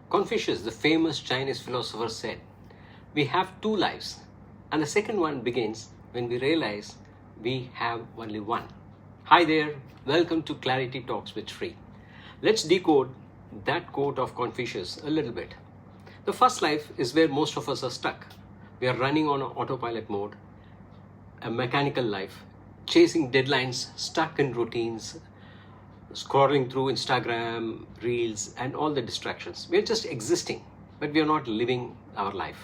Confucius, the famous Chinese philosopher, said, "We have two lives, and the second one begins when we realize we have only one." Hi there, welcome to Clarity Talks with Sri. Let's decode that quote of Confucius a little bit. The first life is where most of us are stuck. We are running on autopilot mode, a mechanical life, chasing deadlines, stuck in routines, scrolling through Instagram, Reels, and all the distractions. We're just existing, but we are not living our life.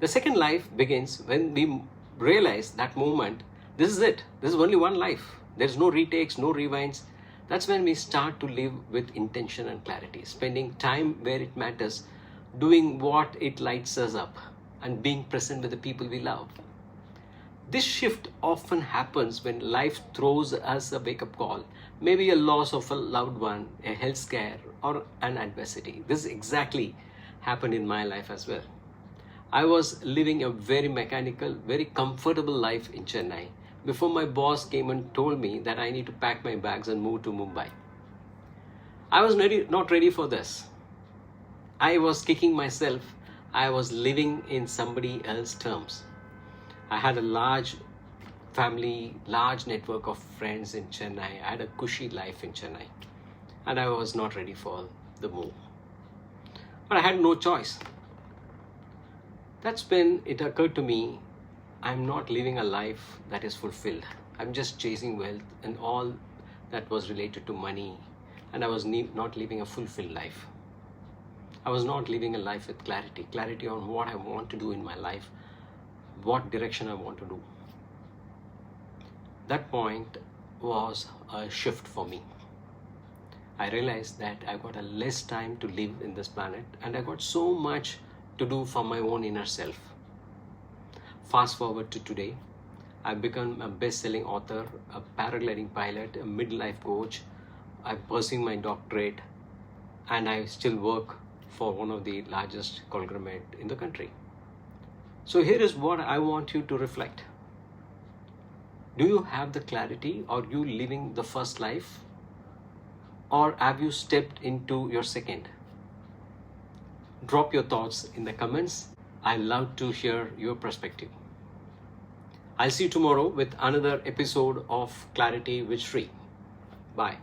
The second life begins when we realize that moment, this is it. This is only one life. There's no retakes, no rewinds. That's when we start to live with intention and clarity, spending time where it matters, doing what it lights us up, and being present with the people we love. This shift often happens when life throws us a wake-up call, maybe a loss of a loved one, a health scare, or an adversity. This exactly happened in my life as well. I was living a very mechanical, very comfortable life in Chennai before my boss came and told me that I need to pack my bags and move to Mumbai. I was not ready for this. I was kicking myself. I was living in somebody else's terms. I had a large family, large network of friends in Chennai. I had a cushy life in Chennai. And I was not ready for the move. But I had no choice. That's when it occurred to me, I'm not living a life that is fulfilled. I'm just chasing wealth and all that was related to money. And I was not living a fulfilled life. I was not living a life with clarity on what I want to do in my life, what direction I want to do. That point was a shift for me. I realized that I got a less time to live in this planet and I got so much to do for my own inner self. Fast forward to today, I've become a best-selling author, a paragliding pilot, a midlife coach. I'm pursuing my doctorate and I still work for one of the largest conglomerate in the country. So here is what I want you to reflect. Do you have the clarity? Are you living the first life? Or have you stepped into your second? Drop your thoughts in the comments. I love to hear your perspective. I'll see you tomorrow with another episode of Clarity with Sri. Bye.